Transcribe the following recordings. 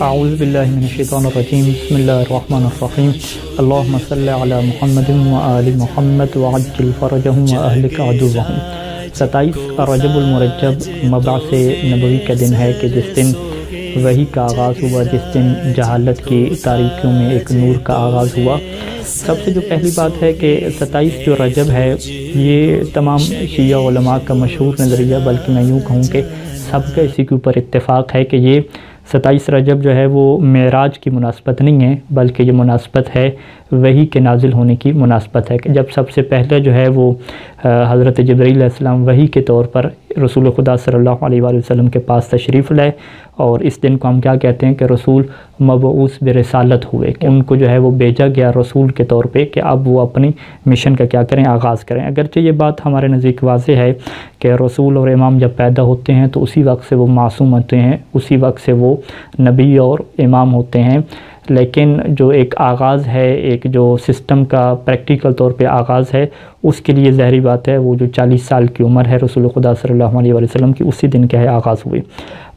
اعوذ باللہ من الشیطان الرجیم بسم اللہ الرحمن الرحیم اللہم صلی علی محمد و آل محمد وعجل فرجہم و اہلک عدوہم۔ 27 رجب المرجب مبعث نبوی کا دن ہے کہ جس دن وحی کا آغاز ہوا، جس دن جہالت کی تاریکیوں میں ایک نور کا آغاز ہوا۔ سب سے جو پہلی بات ہے کہ 27 جو رجب ہے یہ تمام شیعہ علماء کا مشہور نظریہ، بلکہ میں یوں کہوں کہ سب کا اسی کے اوپر اتفاق ہے کہ یہ 27 رجب جو ہے وہ معراج کی مناسبت نہیں ہے، بلکہ یہ مناسبت ہے وحی کے نازل ہونے کی مناسبت ہے کہ جب سب سے پہلے جو ہے وہ حضرت جبرائیل علیہ السلام وحی کے طور پر رسول خدا صلی اللہ علیہ وآلہ وسلم کے پاس تشریف لائے، اور اس دن کو ہم کیا کہتے ہیں کہ رسول مبعوث برسالت ہوئے، کہ ان کو جو ہے وہ بھیجا گیا رسول کے طور پہ کہ اب وہ اپنی مشن کا کیا کریں، آغاز کریں۔ اگرچہ یہ بات ہمارے نزدیک واضح ہے کہ رسول اور امام جب پیدا ہوتے ہیں تو اسی وقت سے وہ معصوم ہوتے ہیں، اسی وقت سے وہ نبی اور امام ہوتے ہیں، لیکن جو ایک آغاز ہے، ایک جو سسٹم کا پریکٹیکل طور پہ آغاز ہے، اس کے لیے ظاہری بات ہے وہ جو 40 سال کی عمر ہے رسول خدا صلی اللہ علیہ وآلہ وسلم کی، اسی دن کیا ہے آغاز ہوئی۔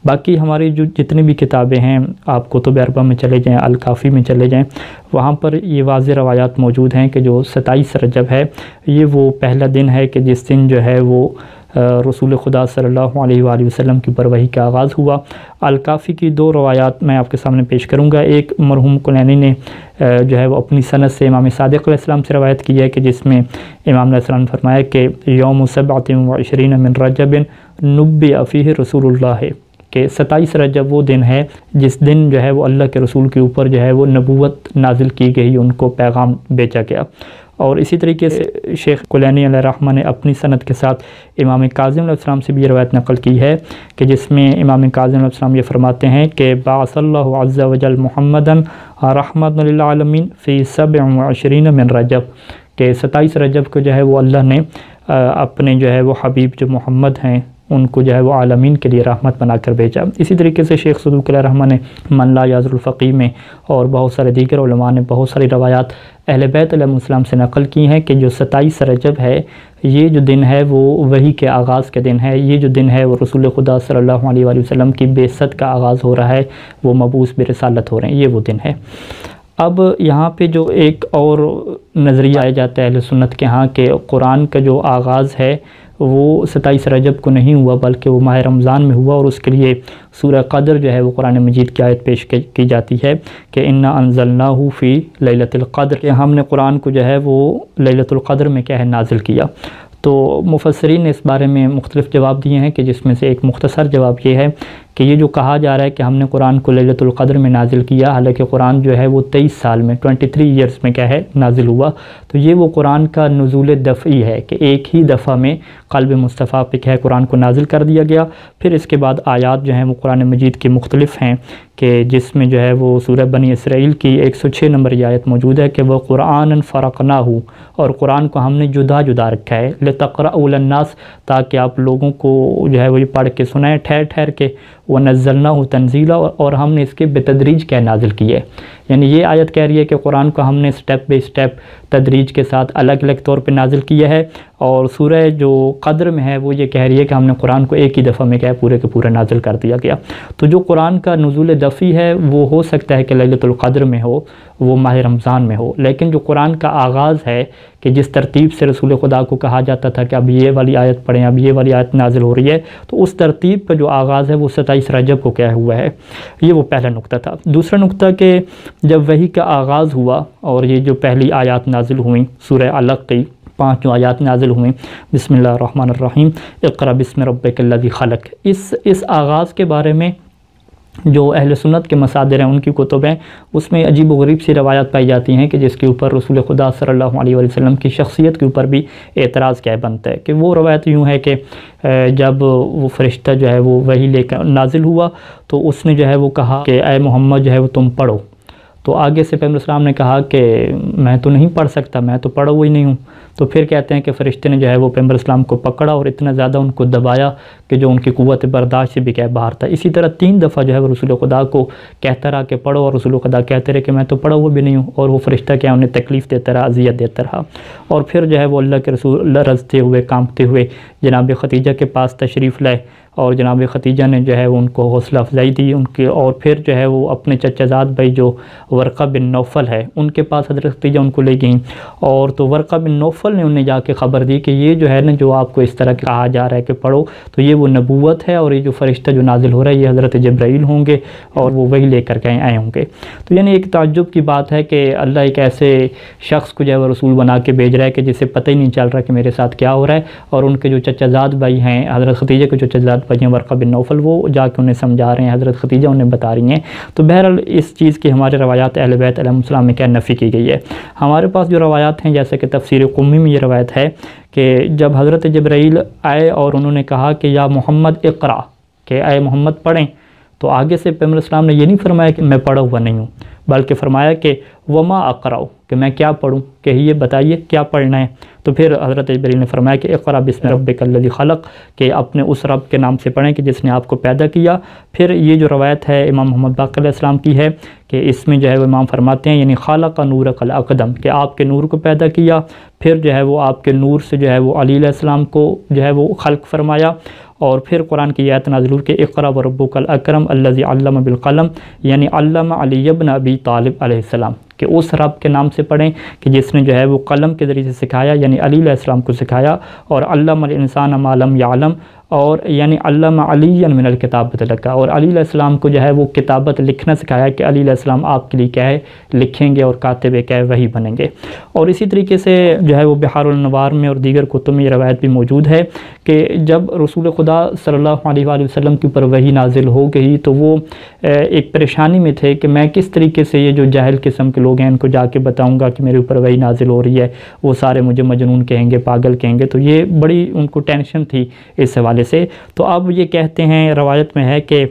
باقی ہماری جو جتنی بھی کتابیں ہیں، آپ کتب اربعہ میں چلے جائیں، الکافی میں چلے جائیں، وہاں پر یہ واضح روایات موجود ہیں کہ جو 27 رجب ہے یہ وہ پہلا دن ہے کہ جس دن جو ہے وہ رسول خدا صلی اللہ علیہ وآلہ وسلم کی پر وحی کا آغاز ہوا۔ الکافی کی 2 روایات میں آپ کے سامنے پیش کروں گا۔ ایک مرحوم کلینی نے جو ہے وہ اپنی سند سے امام صادق علیہ السلام سے روایت کی ہے کہ جس میں امام علیہ السلام نے فرمایا کہ یوم 27 من رجب نبئ فیہ رسول اللہ ہے، کہ 27 رجب وہ دن ہے جس دن جو ہے وہ اللہ کے رسول کے اوپر جو ہے وہ نبوت نازل کی گئی، ان کو پیغام بیچا گیا۔ اور اسی طریقے سے شیخ کلینی علیہ الرحمہ نے اپنی سند کے ساتھ امام کاظم علیہ السلام سے بھی یہ روایت نقل کی ہے کہ جس میں امام کاظم علیہ السلام یہ فرماتے ہیں کہ بعث اللہ عز وجل محمدً رحمۃ للعالمین فی 27 من رجب، کہ 27 رجب کو جو ہے وہ اللہ نے اپنے جو ہے وہ حبیب جو محمد ہیں ان کو جو ہے وہ عالمین کے لیے رحمت بنا کر بھیجا۔ اسی طریقے سے شیخ صدوق علیہ الرحمہ نے من لا یعذر الفقیہ میں اور بہت سارے دیگر علماء نے بہت ساری روایات اہل بیت علیہ السلام سے نقل کی ہیں کہ جو 27 رجب ہے یہ جو دن ہے وہ وحی کے آغاز کے دن ہے، یہ جو دن ہے وہ رسول خدا صلی اللہ علیہ وآلہ وسلم کی بعثت کا آغاز ہو رہا ہے، وہ مبعوث برسالت ہو رہے ہیں، یہ وہ دن ہے۔ اب یہاں پہ جو ایک اور نظریہ آیا جاتا ہے اہل سنت کے ہاں کہ قرآن کا جو آغاز ہے وہ 27 رجب کو نہیں ہوا بلکہ وہ ماہ رمضان میں ہوا، اور اس کے لیے سورہ قدر جو ہے وہ قرآن مجید کی آیت پیش کی جاتی ہے کہ انا انزلناہ فی لیلۃ القدر، کہ ہم نے قرآن کو جو ہے وہ لیلۃ القدر میں کیا ہے نازل کیا۔ تو مفسرین نے اس بارے میں مختلف جواب دیے ہیں کہ جس میں سے ایک مختصر جواب یہ ہے کہ یہ جو کہا جا رہا ہے کہ ہم نے قرآن کو لیلۃ القدر میں نازل کیا، حالانکہ قرآن جو ہے وہ 23 سال میں 23 ایئرز میں کیا ہے نازل ہوا، تو یہ وہ قرآن کا نزول دفعی ہے کہ ایک ہی دفعہ میں قلب مصطفیٰ پہ کیا ہے قرآن کو نازل کر دیا گیا۔ پھر اس کے بعد آیات جو ہیں وہ قرآن مجید کی مختلف ہیں کہ جس میں جو ہے وہ سورہ بنی اسرائیل کی 106 نمبر یہ آیت موجود ہے کہ وہ قرآن فرقناہ، اور قرآن کو ہم نے جدا جدا رکھا ہے لتقرأوا للناس، تاکہ آپ لوگوں کو جو ہے وہ یہ پڑھ کے سنائیں ٹھہر ٹھہر کے، وَنَزَّلْنَاهُ تَنزِيلًا، اور ہم نے اس کے بتدریج کیا نازل کی ہے۔ یعنی یہ آیت کہہ رہی ہے کہ قرآن کو ہم نے سٹیپ بائی سٹیپ تدریج کے ساتھ الگ الگ طور پہ نازل کیا ہے، اور سورہ جو قدر میں ہے وہ یہ کہہ رہی ہے کہ ہم نے قرآن کو ایک ہی دفعہ میں کیا ہے پورے کے پورے نازل کر دیا گیا۔ تو جو قرآن کا نزول دفعی ہے وہ ہو سکتا ہے کہ لیلۃ القدر میں ہو، وہ ماہ رمضان میں ہو، لیکن جو قرآن کا آغاز ہے کہ جس ترتیب سے رسول خدا کو کہا جاتا تھا کہ اب یہ والی آیت پڑھیں، اب یہ والی آیت نازل ہو رہی ہے، تو اس ترتیب کا جو آغاز ہے وہ 27 رجب کو کیا ہوا ہے، یہ وہ پہلا نقطہ تھا۔ دوسرا نقطہ کہ جب وحی کا آغاز ہوا اور یہ جو پہلی آیات نازل ہوئیں سورہ علق کی 5 جو آیات نازل ہوئیں، بسم اللہ الرحمن الرحیم اقرأ بسم ربک الذی خلق، اس آغاز کے بارے میں جو اہل سنت کے مصادر ہیں ان کی کتب ہیں، اس میں عجیب و غریب سی روایات پائی جاتی ہیں کہ جس کے اوپر رسول خدا صلی اللہ علیہ وآلہ وسلم کی شخصیت کے اوپر بھی اعتراض کیا بنتا ہے۔ کہ وہ روایت یوں ہے کہ جب وہ فرشتہ جو ہے وہ وحی لے کر نازل ہوا تو اس نے جو ہے وہ کہا کہ اے محمد جو ہے وہ تم پڑھو، تو آگے سے پیغمبر اسلام نے کہا کہ میں تو نہیں پڑھ سکتا، میں تو پڑھا ہوئی نہیں ہوں۔ تو پھر کہتے ہیں کہ فرشتے نے جو ہے وہ پیغمبر اسلام کو پکڑا اور اتنا زیادہ ان کو دبایا کہ جو ان کی قوت برداشت سے بھی کیا باہر تھا۔ اسی طرح 3 دفعہ جو ہے وہ رسول خدا کو کہتا رہا کہ پڑھو، اور رسول خدا کہتے رہے کہ میں تو پڑھا ہوا بھی نہیں ہوں، اور وہ فرشتہ کیا انہیں تکلیف دیتا رہا، اذیت دیتا رہا۔ اور پھر جو ہے وہ اللہ کے رسول لرزتے ہوئے کانپتے ہوئے جناب ختیجہ کے پاس تشریف لائے، اور جناب ختیجہ نے جو ہے ان کو حوصلہ افزائی دی ان کے، اور پھر جو ہے وہ اپنے چچا زاد بھائی جو ورقہ بن نوفل ہے ان کے پاس حضرت ختیجہ ان کو لے گئیں، اور تو ورقہ بن نوفل نے انہیں جا کے خبر دی کہ یہ جو ہے نا جو آپ کو اس طرح کہا جا رہا ہے کہ پڑھو، تو یہ وہ نبوت ہے، اور یہ جو فرشتہ جو نازل ہو رہا ہے یہ حضرت جبرائیل ہوں گے اور وہ وہی لے کر کے آئے ہوں گے۔ تو یعنی ایک تعجب کی بات ہے کہ اللہ ایک ایسے شخص کو جو ہے وہ رسول بنا کے بھیج رہا ہے کہ جسے پتہ ہی نہیں چل رہا کہ میرے ساتھ کیا ہو رہا ہے، اور ان کے جو چچا زاد بھائی ہیں حضرت ختیجہ کے جو چچا زاد بھائی ہیں ورقہ بن نوفل وہ جا کے انہیں سمجھا رہے ہیں، حضرت ختیجہ انہیں بتا رہی ہیں۔ تو بہرحال اس چیز کی ہمارے روایات اہل بیت علیہ السلام میں کیا نفی کی گئی ہے۔ ہمارے پاس جو روایات ہیں جیسے کہ تفسیر قمی میں یہ روایت ہے کہ جب حضرت جبرائیل آئے اور انہوں نے کہا کہ یا محمد اقرا، کہ اے محمد پڑھیں، تو آگے سے پیغمبر اسلام نے یہ نہیں فرمایا کہ میں پڑھا ہوا نہیں ہوں، بلکہ فرمایا کہ وما اقرأ، کہ میں کیا پڑھوں، کہ یہ بتائیے کیا پڑھنا ہے۔ تو پھر حضرت جبرائیل نے فرمایا کہ اقرأ بسم ربک الذی خلق، کہ اپنے اس رب کے نام سے پڑھیں کہ جس نے آپ کو پیدا کیا۔ پھر یہ جو روایت ہے امام محمد باقر علیہ السلام کی ہے کہ اس میں جو ہے وہ امام فرماتے ہیں یعنی خالق نورک الاقدم، کہ آپ کے نور کو پیدا کیا، پھر جو ہے وہ آپ کے نور سے جو ہے وہ علی علیہ السلام کو جو ہے وہ خلق فرمایا، اور پھر قرآن کی آیت نازل ہوئی کہ اقرأ وربک الاکرم الذی علم بالقلم، یعنی علم علی ابن ابی طالب علیہ السلام، کہ اس رب کے نام سے پڑھیں کہ جس نے جو ہے وہ قلم کے ذریعے سے سکھایا، یعنی علی علیہ السلام کو سکھایا، اور علم الانسان ما لم یعلم، اور یعنی علم علی من الکتابۃ لکا، اور علی علیہ السلام کو جو ہے وہ کتابت لکھنا سکھایا کہ علی علیہ السلام آپ کے لیے کیا ہے لکھیں گے اور کاتب کیا ہے وہی بنیں گے۔ اور اسی طریقے سے جو ہے وہ بحار الانوار میں اور دیگر کتب میں یہ روایت بھی موجود ہے کہ جب رسول خدا صلی اللہ علیہ وآلہ وسلم کے اوپر وحی نازل ہو گئی تو وہ ایک پریشانی میں تھے کہ میں کس طریقے سے یہ جو جاہل قسم کے لوگ ہیں ان کو جا کے بتاؤں گا کہ میرے اوپر وحی نازل ہو رہی ہے، وہ سارے مجھے مجنون کہیں گے، پاگل کہیں گے، تو یہ بڑی ان کو ٹینشن تھی اس حوالے سے۔ تو اب یہ کہتے ہیں روایت میں ہے کہ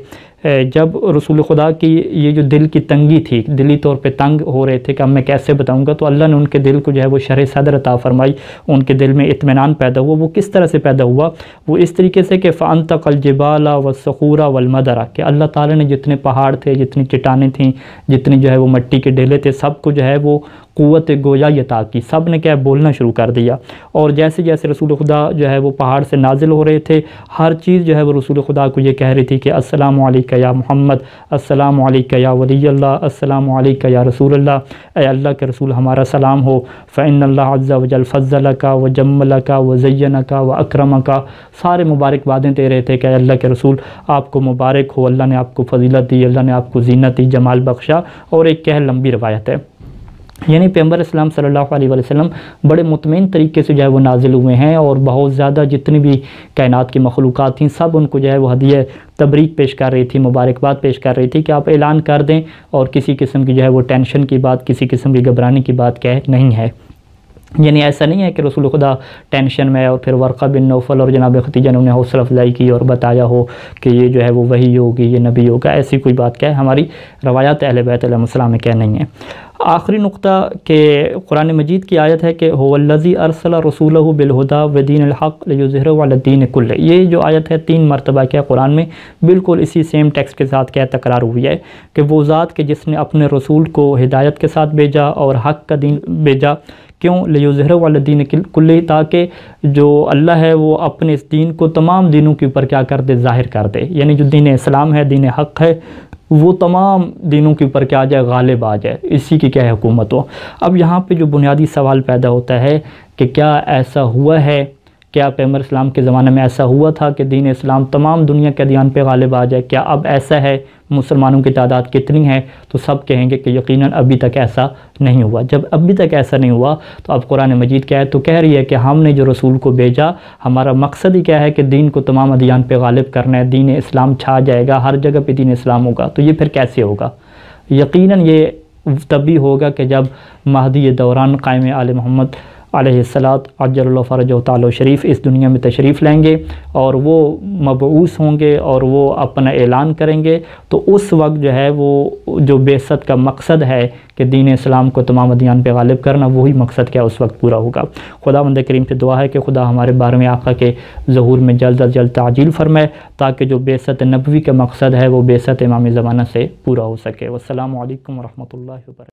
جب رسول خدا کی یہ جو دل کی تنگی تھی، دلی طور پہ تنگ ہو رہے تھے کہ اب میں کیسے بتاؤں گا، تو اللہ نے ان کے دل کو جو ہے وہ شرح صدر عطا فرمائی، ان کے دل میں اطمینان پیدا ہوا۔ وہ کس طرح سے پیدا ہوا؟ وہ اس طریقے سے کہ فَأَنْتَقَ الْجِبَالَ وَالصَّخُورَ وَالْمَدَرَ، کہ اللہ تعالیٰ نے جتنے پہاڑ تھے، جتنی چٹانیں تھیں، جتنی جو ہے وہ مٹی کے ڈھیلے تھے، سب کو جو ہے وہ قوت گویائی عطا کی، سب نے کیا بولنا شروع کر دیا، اور جیسے جیسے رسول خدا جو ہے وہ پہاڑ سے نازل ہو رہے تھے، ہر چیز جو ہے وہ رسول خدا کو یہ کہہ رہی تھی کہ السلام علیکہ یا محمد، السلام علیکہ یا ولی اللہ، السلام علیکہ یا رسول اللہ، اے اللہ کے رسول ہمارا سلام ہو، فإن اللہ عز وجل فضلک وجملک وزینک واکرمک، سارے مبارکبادیں دے رہے تھے کہ اے اللہ کے رسول آپ کو مبارک ہو، اللہ نے آپ کو فضیلت دی، اللہ نے آپ کو زینت دی، جمال بخشا۔ اور ایک کہہ لمبی روایت ہے، یعنی پیغمبر اسلام صلی اللہ علیہ وسلم بڑے مطمئن طریقے سے جو ہے وہ نازل ہوئے ہیں، اور بہت زیادہ جتنی بھی کائنات کی مخلوقات تھیں سب ان کو جو ہے وہ ہدیہ تبریک پیش کر رہی تھی، مبارکباد پیش کر رہی تھی کہ آپ اعلان کر دیں، اور کسی قسم کی جو ہے وہ ٹینشن کی بات، کسی قسم کی گھبرانے کی بات کیا ہے نہیں ہے۔ یعنی ایسا نہیں ہے کہ رسول خدا ٹینشن میں اور پھر ورقہ بن نوفل اور جناب ختیجہ نے انہیں حوصلہ افزائی کی اور بتایا ہو کہ یہ جو ہے وہ وحی ہوگی، یہ نبی ہوگا، ایسی کوئی بات کیا ہے ہماری روایات اہل بیت علیہ السلام میں کیا نہیں ہے۔ آخری نقطہ کہ قرآن مجید کی آیت ہے کہ هو الذی ارسل رسولہ بالہدی ودین الحق لیظہرہ علی الدین کلہ، یہ جو آیت ہے 3 مرتبہ کیا قرآن میں بالکل اسی سیم ٹیکسٹ کے ساتھ کیا تکرار ہوئی ہے کہ وہ ذات کہ جس نے اپنے رسول کو ہدایت کے ساتھ بھیجا اور حق کا دین بھیجا، کیوں؟ لیظہرہ علی الدین کلہ، تاکہ جو اللہ ہے وہ اپنے اس دین کو تمام دینوں کے اوپر کیا کر دے، ظاہر کر دے، یعنی جو دین اسلام ہے، دین حق ہے، وہ تمام دینوں کے اوپر کیا آ جائے، غالب آ جائے، اسی کی کیا ہے حکومت ہو۔ اب یہاں پہ جو بنیادی سوال پیدا ہوتا ہے کہ کیا ایسا ہوا ہے، کیا پیغمبر اسلام کے زمانے میں ایسا ہوا تھا کہ دین اسلام تمام دنیا کے ادیان پہ غالب آ جائے؟ کیا اب ایسا ہے؟ مسلمانوں کی تعداد کتنی ہے؟ تو سب کہیں گے کہ یقیناً ابھی تک ایسا نہیں ہوا۔ جب ابھی تک ایسا نہیں ہوا تو اب قرآن مجید کیا ہے، تو کہہ رہی ہے کہ ہم نے جو رسول کو بھیجا، ہمارا مقصد ہی کیا ہے کہ دین کو تمام ادیان پہ غالب کرنا ہے، دین اسلام چھا جائے گا، ہر جگہ پہ دین اسلام ہوگا۔ تو یہ پھر کیسے ہوگا؟ یقیناً یہ تبھی ہوگا کہ جب مہدی دوران قائم آل محمد علیہ الصلاۃ عجل اللہ فرجہ تعالی شریف اس دنیا میں تشریف لیں گے اور وہ مبعوث ہوں گے اور وہ اپنا اعلان کریں گے، تو اس وقت جو ہے وہ جو بعثت کا مقصد ہے کہ دین اسلام کو تمام ادیان پہ غالب کرنا، وہی مقصد کیا اس وقت پورا ہوگا۔ خداوند کریم سے دعا ہے کہ خدا ہمارے 12ویں آقا کے ظہور میں جلد از جلد تعجیل فرمائے، تاکہ جو بعثت نبوی کا مقصد ہے وہ بعثت امام زمانہ سے پورا ہو سکے۔ والسلام علیکم ورحمۃ اللہ وبرکاتہ۔